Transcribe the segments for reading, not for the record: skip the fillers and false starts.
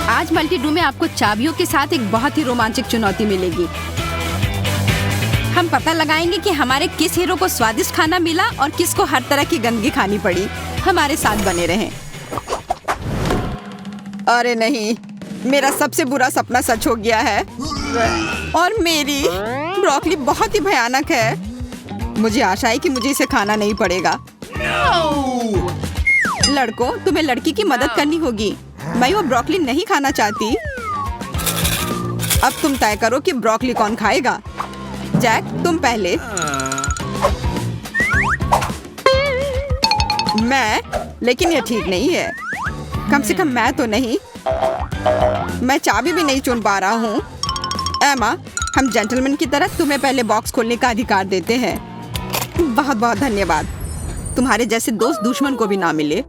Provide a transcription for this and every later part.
आज multi do में आपको चाबियों के साथ एक बहुत ही रोमांचक चुनौती मिलेगी। हम पता लगाएंगे कि हमारे किस हीरो को स्वादिष्ट खाना मिला और किसको हर तरह की गंदगी खानी पड़ी। हमारे साथ बने रहें। अरे नहीं, मेरा सबसे बुरा सपना सच हो गया है और मेरी ब्रोकली बहुत ही भयानक है। मुझे आशा है कि मुझे इसे खाना नहीं पड़ेगा। लड़कों, तुम्हें लड़की की मदद करनी होगी। मैं वो ब्रोकली नहीं खाना चाहती। अब तुम तय करो कि ब्रोकली कौन खाएगा। जैक, तुम पहले। मैं? लेकिन यह ठीक नहीं है। कम से कम मैं तो नहीं। मैं चाबी भी नहीं चुन पा रहा हूँ। एमा, हम जेंटलमैन की तरह तुम्हें पहले बॉक्स खोलने का अधिकार देते हैं। बहुत बहुत धन्यवाद। तुम्हारे जैसे दोस्त दुश्मन को भी ना मिले।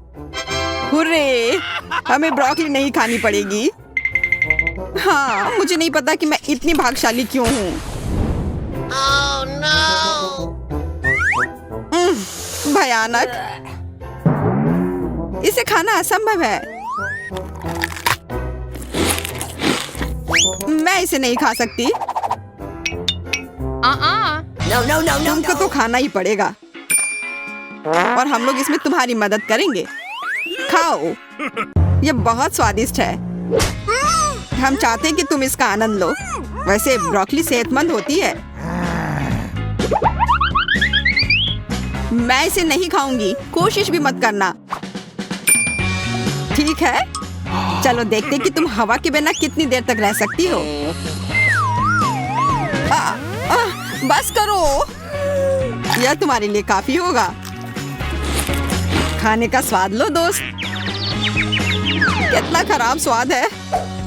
हुर्रे! हमें ब्रोकली नहीं खानी पड़ेगी। हाँ, मुझे नहीं पता कि मैं इतनी भाग्यशाली क्यों हूँ। Oh no! भयानक। इसे खाना असंभव है। मैं इसे नहीं खा सकती। No, no, no, no, तुमको तो खाना ही पड़ेगा और हम लोग इसमें तुम्हारी मदद करेंगे। खाओ, ये बहुत स्वादिष्ट है। हम चाहते हैं कि तुम इसका आनंद लो। वैसे ब्रोकली सेहतमंद होती है। मैं इसे नहीं खाऊंगी। कोशिश भी मत करना। ठीक है, चलो देखते हैं कि तुम हवा के बिना कितनी देर तक रह सकती हो। बस करो, यह तुम्हारे लिए काफी होगा। खाने का स्वाद लो दोस्त। कितना खराब स्वाद है।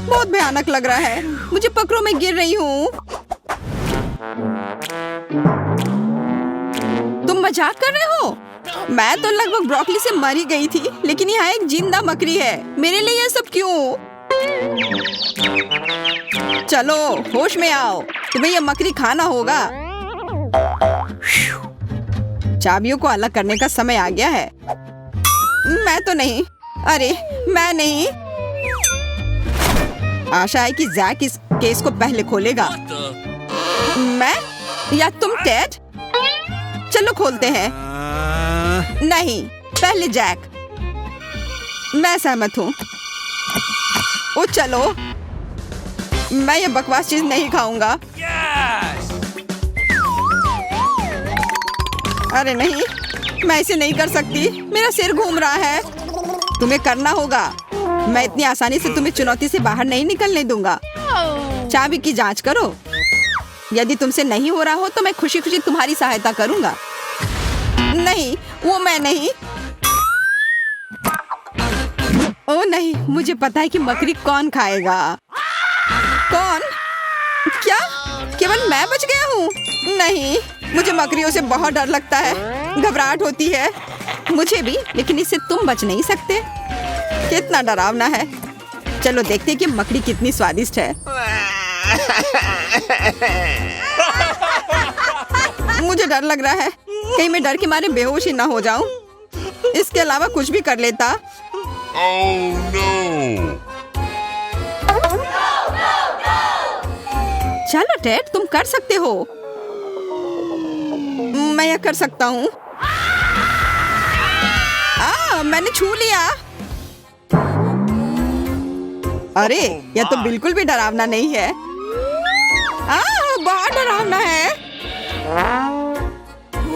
बहुत भयानक लग रहा है। मुझे पकड़ो, मैं गिर रही हूँ। तुम मजाक कर रहे हो? मैं तो लगभग ब्रोकली से मर ही गई थी, लेकिन यहाँ एक जिंदा मकड़ी है। मेरे लिए ये सब क्यों? चलो, होश में आओ। तुम्हें ये मकड़ी खाना होगा। चाबियों को अलग करने का समय आ गया है। मैं तो नहीं। अरे, मैं नहीं। आशा है कि जैक इस केस को पहले खोलेगा। मैं या तुम, टेड? चलो खोलते हैं। नहीं, पहले जैक। मैं सहमत हूँ। ओ चलो, मैं ये बकवास चीज नहीं खाऊंगा। अरे नहीं, मैं इसे नहीं कर सकती। मेरा सिर घूम रहा है। तुम्हें करना होगा। मैं इतनी आसानी से तुम्हें चुनौती से बाहर नहीं निकलने दूंगा। चाबी की जांच करो। यदि तुमसे नहीं हो रहा हो तो मैं खुशी खुशी तुम्हारी सहायता करूंगा। नहीं, वो मैं नहीं। ओ नहीं, मुझे पता है कि मकड़ी कौन खाएगा। कौन? क्या केवल मैं बच गया हूँ? नहीं, मुझे मकड़ियों से बहुत डर लगता है। घबराहट होती है मुझे भी, लेकिन इससे तुम बच नहीं सकते। कितना डरावना है। चलो देखते हैं कि मकड़ी कितनी स्वादिष्ट है। मुझे डर लग रहा है, कहीं मैं डर के मारे बेहोश ही ना हो जाऊं। इसके अलावा कुछ भी कर लेता। Oh no! चलो टेड, तुम कर सकते हो। मैं यह कर सकता हूँ। मैंने छू लिया। अरे, यह तो बिल्कुल भी डरावना नहीं है। बहुत डरावना है।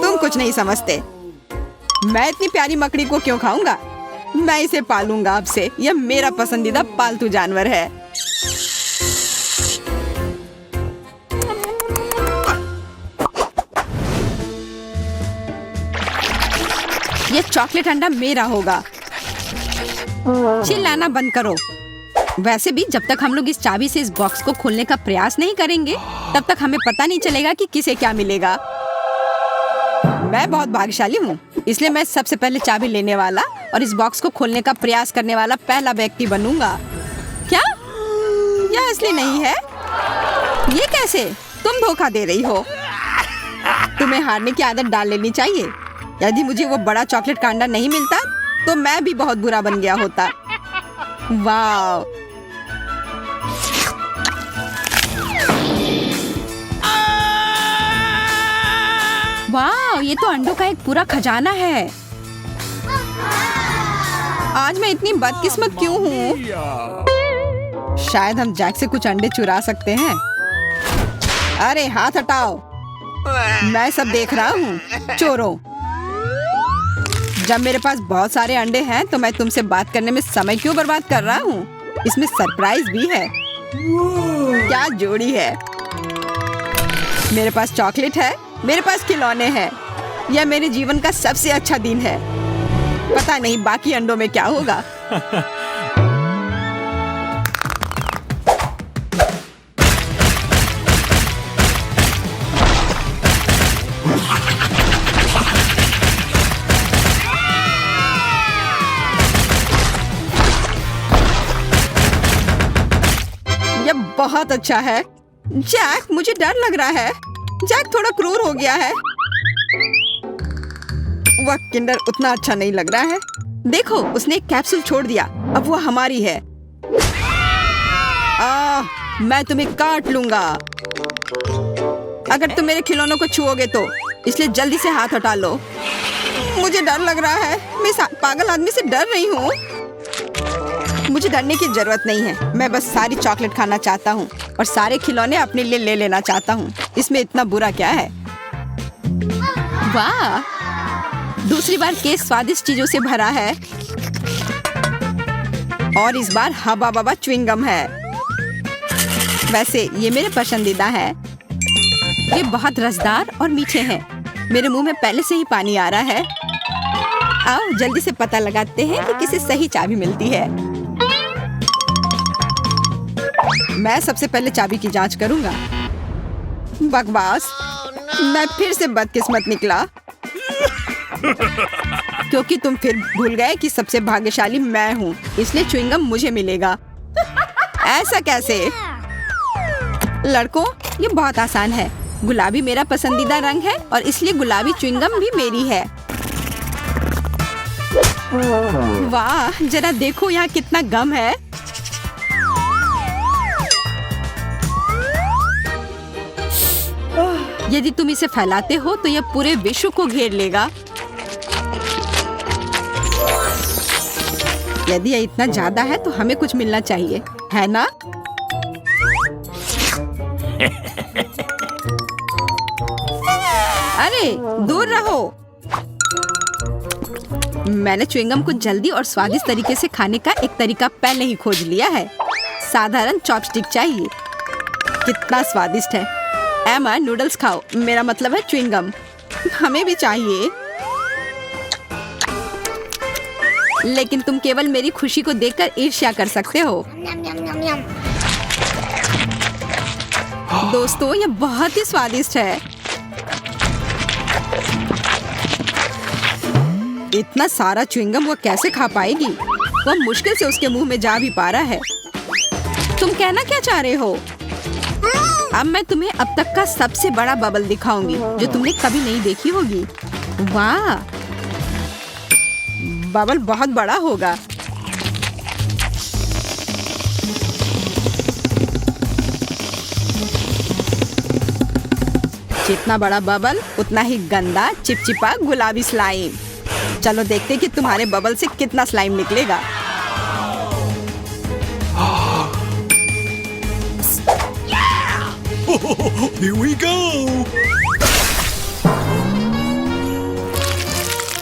तुम कुछ नहीं समझते। मैं इतनी प्यारी मकड़ी को क्यों खाऊंगा? मैं इसे पालूंगा अब से। यह मेरा पसंदीदा पालतू जानवर है। यह चॉकलेट अंडा मेरा होगा। चिल्लाना बंद करो। वैसे भी जब तक हम लोग इस चाबी से इस बॉक्स को खोलने का प्रयास नहीं करेंगे, तब तक हमें पता नहीं चलेगा कि किसे क्या मिलेगा। मैं बहुत भाग्यशाली हूँ, इसलिए मैं सबसे पहले चाबी लेने वाला और इस बॉक्स को खोलने का प्रयास करने वाला पहला व्यक्ति बनूंगा। क्या? यह असली नहीं है? ये कैसे? तुम धोखा दे रही हो। तुम्हें हारने की आदत डाल लेनी चाहिए। यदि मुझे वो बड़ा चॉकलेट का अंडा नहीं मिलता तो मैं भी बहुत बुरा बन गया होता। वाह, वाह, ये तो अंडों का एक पूरा खजाना है। आज मैं इतनी बदकिस्मत क्यों हूँ? शायद हम जैक से कुछ अंडे चुरा सकते हैं। अरे हाथ हटाओ, मैं सब देख रहा हूँ चोरों। जब मेरे पास बहुत सारे अंडे हैं तो मैं तुमसे बात करने में समय क्यों बर्बाद कर रहा हूँ? इसमें सरप्राइज भी है। क्या जोड़ी है। मेरे पास चॉकलेट है, मेरे पास खिलौने हैं। यह मेरे जीवन का सबसे अच्छा दिन है। पता नहीं बाकी अंडों में क्या होगा। यह बहुत अच्छा है। जैक, मुझे डर लग रहा है। जैक थोड़ा क्रूर हो गया है। वह किंडर उतना अच्छा नहीं लग रहा है। देखो, उसने एक कैप्सूल छोड़ दिया। अब वह हमारी है। मैं तुम्हें काट लूंगा अगर तुम मेरे खिलौनों को छुओगे तो। इसलिए जल्दी से हाथ हटा लो। मुझे डर लग रहा है। मैं इस पागल आदमी से डर रही हूँ। मुझे डरने की जरूरत नहीं है। मैं बस सारी चॉकलेट खाना चाहता हूँ और सारे खिलौने अपने लिए ले लेना चाहता हूँ। इसमें इतना बुरा क्या है? वाह, दूसरी बार केक स्वादिष्ट चीजों से भरा है और इस बार हबा बबा च्युइंगम है। वैसे ये मेरे पसंदीदा है। ये बहुत रसदार और मीठे हैं। मेरे मुंह में पहले से ही पानी आ रहा है। आओ जल्दी से पता लगाते हैं कि किसे सही चाबी मिलती है। मैं सबसे पहले चाबी की जांच करूंगा। बकवास, मैं फिर से बदकिस्मत निकला क्योंकि तुम फिर भूल गए कि सबसे भाग्यशाली मैं हूँ, इसलिए च्युइंगम मुझे मिलेगा। ऐसा कैसे? लड़कों, ये बहुत आसान है। गुलाबी मेरा पसंदीदा रंग है और इसलिए गुलाबी च्युइंगम भी मेरी है। वाह, जरा देखो यहाँ कितना गम है। यदि तुम इसे फैलाते हो तो यह पूरे विश्व को घेर लेगा। यदि यह इतना ज्यादा है तो हमें कुछ मिलना चाहिए, है ना? अरे दूर रहो। मैंने च्युइंगम को जल्दी और स्वादिष्ट तरीके से खाने का एक तरीका पहले ही खोज लिया है। साधारण चॉपस्टिक चाहिए। कितना स्वादिष्ट है। एमा, नूडल्स खाओ। मेरा मतलब है च्युइंगम। हमें भी चाहिए। लेकिन तुम केवल मेरी खुशी को देखकर ईर्ष्या कर सकते हो। दोस्तों, यह बहुत ही स्वादिष्ट है। इतना सारा च्युइंगम वो कैसे खा पाएगी? वह मुश्किल से उसके मुंह में जा भी पा रहा है। तुम कहना क्या चाह रहे हो? अब मैं तुम्हें अब तक का सबसे बड़ा बबल दिखाऊंगी जो तुमने कभी नहीं देखी होगी। वाह, बबल बहुत बड़ा होगा। जितना बड़ा बबल उतना ही गंदा चिपचिपा गुलाबी स्लाइम। चलो देखते हैं कि तुम्हारे बबल से कितना स्लाइम निकलेगा। Here we go!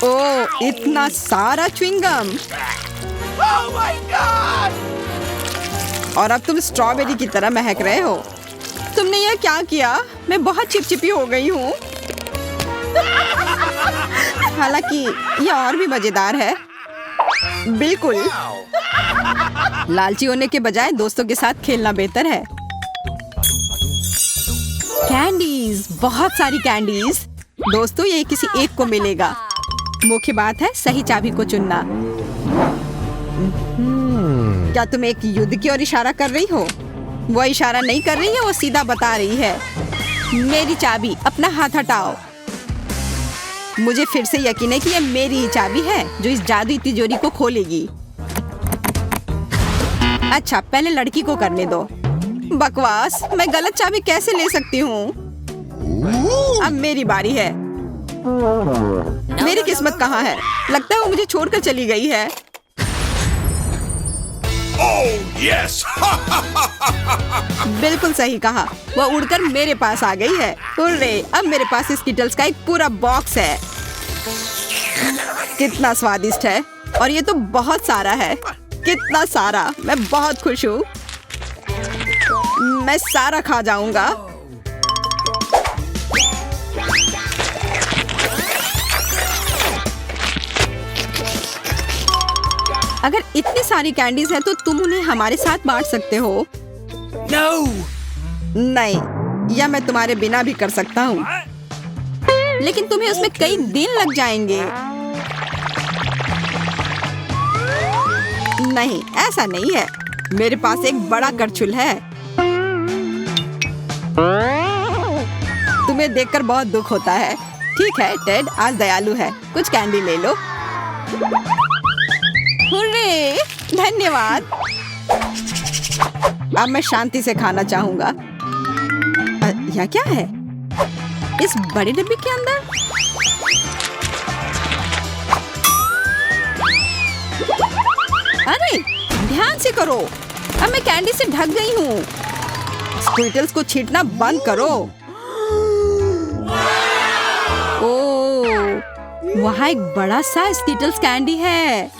ओह, इतना सारा च्युइंगम। Oh my God! और अब तुम स्ट्रॉबेरी की तरह महक रहे हो। तुमने यह क्या किया? मैं बहुत चिपचिपी हो गई हूँ। हालांकि यह और भी मजेदार है। बिल्कुल। लालची होने के बजाय दोस्तों के साथ खेलना बेहतर है। कैंडीज, बहुत सारी कैंडीज। दोस्तों, ये किसी एक को मिलेगा। मुख्य बात है सही चाबी को चुनना। क्या तुम एक युद्ध की ओर इशारा कर रही हो? वो इशारा नहीं कर रही है, वो सीधा बता रही है। मेरी चाबी, अपना हाथ हटाओ। मुझे फिर से यकीन है कि यह मेरी ही चाबी है जो इस जादुई तिजोरी को खोलेगी। अच्छा, पहले लड़की को करने दो। बकवास, मैं गलत चाबी कैसे ले सकती हूँ? अब मेरी बारी है। मेरी किस्मत कहाँ है? लगता है वो मुझे छोड़कर चली गई है। Oh, yes! बिल्कुल सही कहा, वो उड़कर मेरे पास आ गई है। हुर्रे, अब मेरे पास स्कीटल्स का एक पूरा बॉक्स है। कितना स्वादिष्ट है, और ये तो बहुत सारा है। कितना सारा, मैं बहुत खुश हूँ। मैं सारा खा जाऊंगा। अगर इतनी सारी कैंडीज हैं तो तुम उन्हें हमारे साथ बांट सकते हो। No! नहीं, या मैं तुम्हारे बिना भी कर सकता हूँ, लेकिन तुम्हें उसमें कई दिन लग जाएंगे। नहीं, ऐसा नहीं है। मेरे पास एक बड़ा करछुल है। तुम्हें देखकर बहुत दुख होता है। ठीक है टेड, आज दयालु है। कुछ कैंडी ले लो। हुर्रे, धन्यवाद। अब मैं शांति से खाना चाहूंगा। यह क्या है? इस बड़े डब्बे के अंदर? अरे, ध्यान से करो। अब मैं कैंडी से ढक गई हूँ। स्क्विटल्स को छींटना बंद करो। ओह, वहाँ एक बड़ा सा स्किटल्स कैंडी है।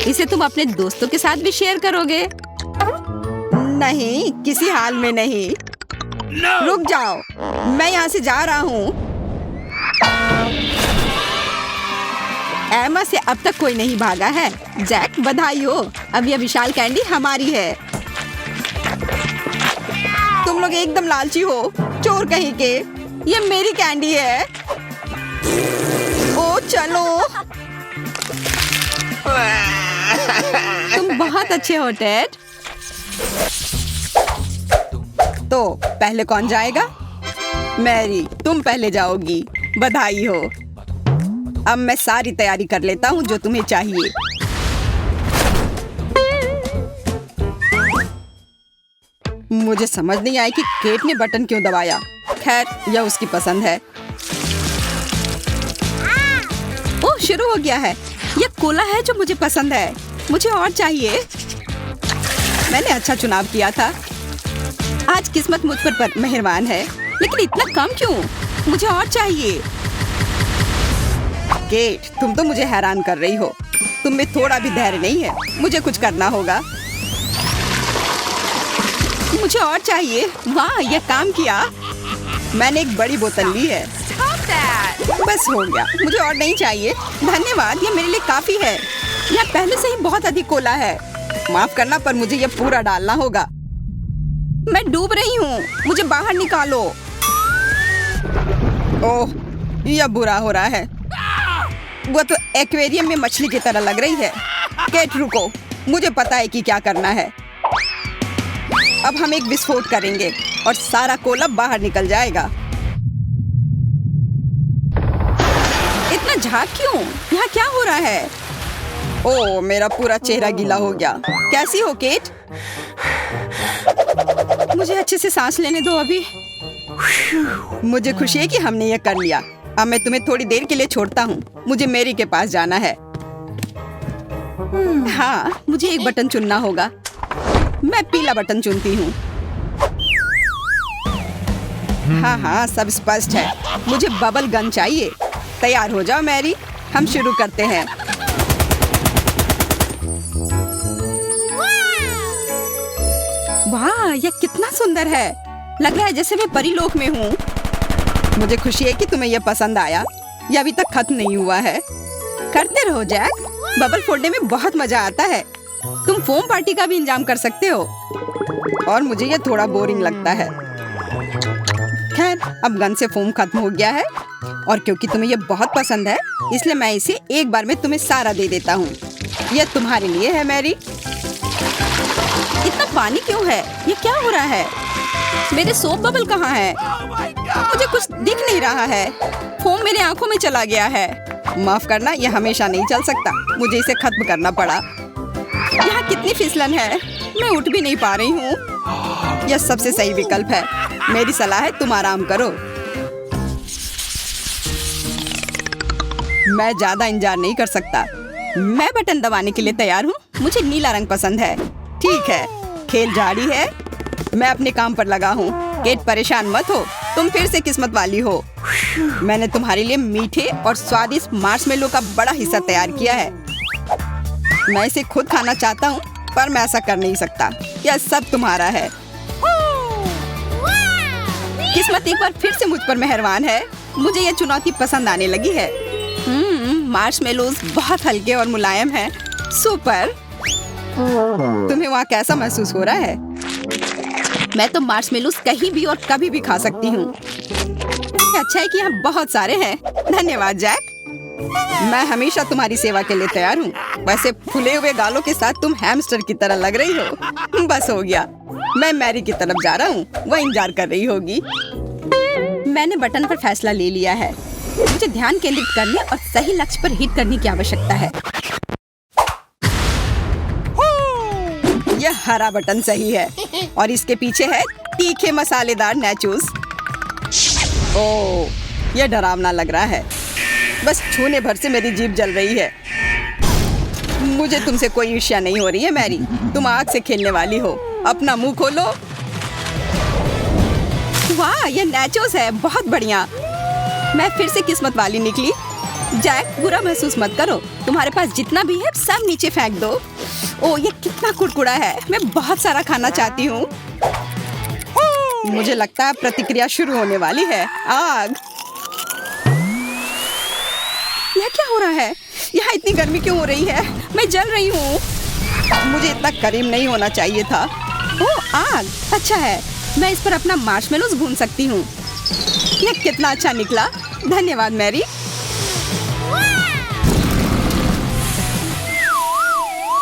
इसे तुम अपने दोस्तों के साथ भी शेयर करोगे? नहीं, किसी हाल में नहीं। रुक जाओ, मैं यहाँ से जा रहा हूँ। एमा से अब तक कोई नहीं भागा है। जैक, बधाई हो, अब यह विशाल कैंडी हमारी है। तुम लोग एकदम लालची हो, चोर कहीं के। ये मेरी कैंडी है। ओ चलो। तुम बहुत अच्छे हो टेड। तो पहले कौन जाएगा? मैरी, तुम पहले जाओगी। बधाई हो। अब मैं सारी तैयारी कर लेता हूँ जो तुम्हें चाहिए। मुझे समझ नहीं आया कि केट ने बटन क्यों दबाया। खैर, यह उसकी पसंद है। ओह, शुरू हो गया है। यह कोला है जो मुझे पसंद है। मुझे और चाहिए। मैंने अच्छा चुनाव किया था। आज किस्मत मुझ पर मेहरबान है, लेकिन इतना कम क्यों? मुझे और चाहिए। केट, तुम तो मुझे हैरान कर रही हो। तुम में थोड़ा भी धैर्य नहीं है। मुझे कुछ करना होगा। मुझे और चाहिए। वाह, यह काम किया। मैंने एक बड़ी बोतल ली है। बस हो गया, मुझे और नहीं चाहिए। धन्यवाद, ये मेरे लिए काफी है। यह पहले से ही बहुत अधिक कोला है। माफ करना, पर मुझे यह पूरा डालना होगा। मैं डूब रही हूँ, मुझे बाहर निकालो। ओह, यह बुरा हो रहा है। वो तो एक्वेरियम में मछली की तरह लग रही है। केट, रुको, मुझे पता है कि क्या करना है। अब हम एक विस्फोट करेंगे और सारा कोला बाहर निकल जाएगा। इतना झाग क्यों? यहाँ क्या हो रहा है? ओह, मेरा पूरा चेहरा गीला हो गया। कैसी हो केट? मुझे अच्छे से सांस लेने दो अभी। मुझे खुशी है कि हमने ये कर लिया। अब मैं तुम्हें थोड़ी देर के लिए छोड़ता हूँ। मुझे मेरी के पास जाना है। हाँ, मुझे एक बटन चुनना होगा। मैं पीला बटन चुनती हूँ। हाँ हाँ, सब स्पष्ट है। मुझे बबल गन चाहिए। तैयार हो जाओ मैरी, हम शुरू करते हैं। वाह, यह कितना सुंदर है। लग रहा है जैसे मैं परीलोक में हूँ। मुझे खुशी है कि तुम्हें यह पसंद आया। यह अभी तक खत्म नहीं हुआ है। करते रहो जैक, बबल फोड़ने में बहुत मजा आता है। तुम फोम पार्टी का भी इंतजाम कर सकते हो। और मुझे यह थोड़ा बोरिंग लगता है। खैर, अब गन से फोम खत्म हो गया है, और क्योंकि तुम्हें यह बहुत पसंद है, इसलिए मैं इसे एक बार में तुम्हें सारा दे देता हूँ। यह तुम्हारे लिए है मैरी। इतना पानी क्यों है? ये क्या हो रहा है? मेरे सोप बबल कहाँ है? मुझे कुछ दिख नहीं रहा है। फोम मेरे आंखों में चला गया है। माफ करना, यह हमेशा नहीं चल सकता। मुझे इसे खत्म करना पड़ा। यहाँ कितनी फिसलन है, मैं उठ भी नहीं पा रही हूँ। यह सबसे सही विकल्प है। मेरी सलाह है तुम आराम करो। मैं ज्यादा इंतजार नहीं कर सकता। मैं बटन दबाने के लिए तैयार हूँ। मुझे नीला रंग पसंद है। ठीक है, खेल जारी है। मैं अपने काम पर लगा हूँ। केट परेशान मत हो, तुम फिर से किस्मत वाली हो। मैंने तुम्हारे लिए मीठे और स्वादिष्ट मार्शमेलो का बड़ा हिस्सा तैयार किया है। मैं इसे खुद खाना चाहता हूँ पर मैं ऐसा कर नहीं सकता। यह सब तुम्हारा है। किस्मत एक बार फिर से मुझ पर मेहरबान है। मुझे यह चुनौती पसंद आने लगी है। मार्शमेलोज बहुत हल्के और मुलायम हैं। सुपर। तुम्हें वहाँ कैसा महसूस हो रहा है? मैं तो मार्शमेलोज कहीं भी और कभी भी खा सकती हूँ। अच्छा है कि यहाँ बहुत सारे हैं। धन्यवाद जैक। मैं हमेशा तुम्हारी सेवा के लिए तैयार हूँ। वैसे फूले हुए गालों के साथ तुम हैमस्टर की तरह लग रही हो। बस हो गया। मैं मैरी की तरफ जा रहा हूँ। वह इंतजार कर रही होगी। मैंने बटन पर फैसला ले लिया है। मुझे ध्यान केंद्रित करने और सही लक्ष्य पर हिट करने की आवश्यकता है। यह हरा बटन सही है और इसके पीछे है तीखे मसालेदार नैचोस। ओह, यह डरावना लग रहा है। बस छूने भर से मेरी जीभ जल रही है। मुझे तुमसे कोई ईर्ष्या नहीं हो रही है मैरी। तुम आग से खेलने वाली हो। अपना मुंह खोलो। वाह, यह नैचोस है। बहुत बढ़िया। मैं फिर से किस्मत वाली निकली। जैक, बुरा महसूस मत करो। तुम्हारे पास जितना भी है सब नीचे फेंक दो। ओह, ये कितना कुड़कुड़ा है। मैं बहुत सारा खाना चाहती हूँ। मुझे लगता है प्रतिक्रिया शुरू होने वाली है। आग। यह क्या हो रहा है? यहाँ इतनी गर्मी क्यों हो रही है? मैं जल रही हूँ। मुझे इतना करीब नहीं होना चाहिए था। ओह, आग। अच्छा है, मैं इस पर अपना मार्शमेलोज भून सकती हूँ। यह कितना अच्छा निकला। धन्यवाद मैरी।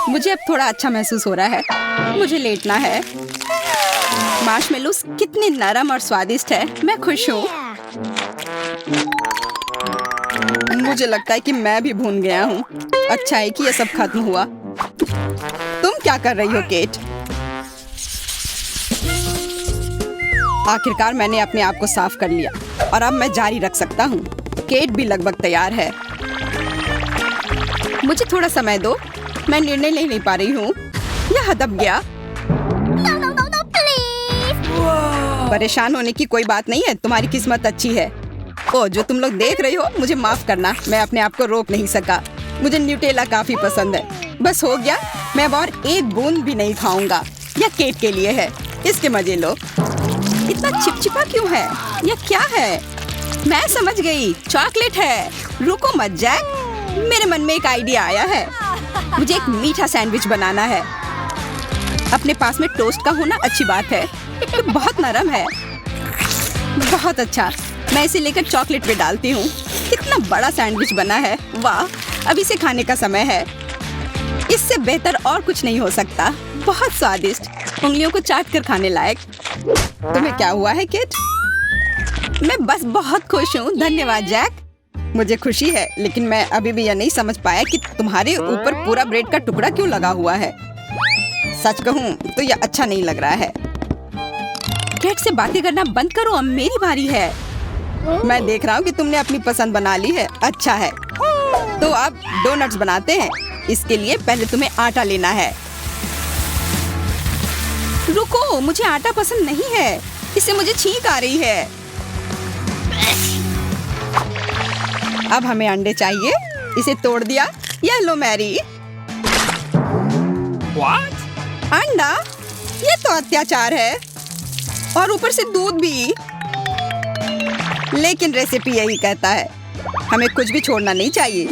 मुझे अब थोड़ा अच्छा महसूस हो रहा है। मुझे लेटना है। मार्शमेलोज कितने नरम और स्वादिष्ट है। मैं खुश हूँ। मुझे लगता है कि मैं भी भून गया हूँ। अच्छा है कि यह सब खत्म हुआ। तुम क्या कर रही हो केट? आखिरकार मैंने अपने आप को साफ कर लिया और अब मैं जारी रख सकता हूँ। केट भी लगभग तैयार है। मुझे थोड़ा समय दो। मैं निर्णय ले नहीं पा रही हूँ। यह दब गया। परेशान होने की कोई बात नहीं है। तुम्हारी किस्मत अच्छी है। ओ, जो तुम लोग देख रही हो, मुझे माफ करना। मैं अपने आप को रोक नहीं सका। मुझे न्यूटेला काफी पसंद है। बस हो गया। मैं अब और एक बूंद भी नहीं खाऊंगा। यह केट के लिए है। इसके मजे लो। इतना चिपचिपा क्यों है? यह क्या है? मैं समझ गई। चॉकलेट है। रुको मत जैक। मेरे मन में एक आइडिया आया है। मुझे एक मीठा सैंडविच बनाना है। अपने पास में टोस्ट का होना अच्छी बात है। ये बहुत नरम है। बहुत अच्छा। मैं इसे लेकर चॉकलेट पे डालती हूँ। कितना बड़ा सैंडविच बना है। वाह, अब इसे खाने का समय है। इससे बेहतर और कुछ नहीं हो सकता। बहुत स्वादिष्ट, उंगलियों को चाट कर खाने लायक। तुम्हें क्या हुआ है किट? मैं बस बहुत खुश हूँ। धन्यवाद जैक। मुझे खुशी है, लेकिन मैं अभी भी यह नहीं समझ पाया कि तुम्हारे ऊपर पूरा ब्रेड का टुकड़ा क्यों लगा हुआ है। सच कहूँ तो यह अच्छा नहीं लग रहा है। केट से बातें करना बंद करो। अब मेरी बारी है। मैं देख रहा हूँ कि तुमने अपनी पसंद बना ली है। अच्छा है, तो अब डोनट्स बनाते हैं। इसके लिए पहले तुम्हें आटा लेना है। रुको, मुझे आटा पसंद नहीं है। इससे मुझे छींक आ रही है। अब हमें अंडे चाहिए। इसे तोड़ दिया। यह लो मैरी। What? अंडा? ये तो अत्याचार है। और ऊपर से दूध भी। लेकिन रेसिपी यही कहता है, हमें कुछ भी छोड़ना नहीं चाहिए।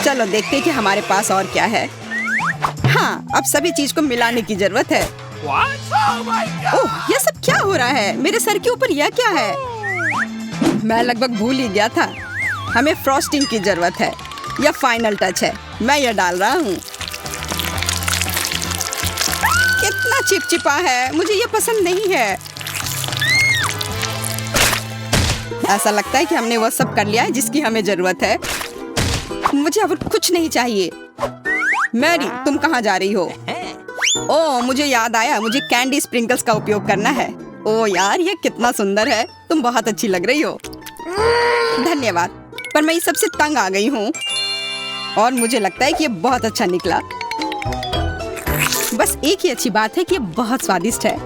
चलो देखते हैं कि हमारे पास और क्या है। हाँ, अब सभी चीज को मिलाने की जरूरत है। What? Oh my God! ओह, यह सब क्या हो रहा है? मेरे सर के ऊपर यह क्या है? मैं लगभग भूल ही गया था। हमें फ्रॉस्टिंग की जरूरत है। यह फाइनल टच है। मैं यह डाल रहा हूँ। कितना चिपचिपा है। मुझे यह पसंद नहीं है। ऐसा लगता है कि हमने वह सब कर लिया है जिसकी हमें जरूरत है। मुझे अब कुछ नहीं चाहिए। मैरी, तुम कहाँ जा रही हो? ओ मुझे याद आया, मुझे कैंडी स्प्रिंकल्स का उपयोग करना है। ओ यार ये कितना सुंदर है, तुम बहुत अच्छी लग रही हो। धन्यवाद, पर मैं इस सबसे तंग आ गई हूँ और मुझे लगता है कि ये बहुत अच्छा निकला। बस एक ही अच्छी बात है कि ये बहुत स्वादिष्ट है।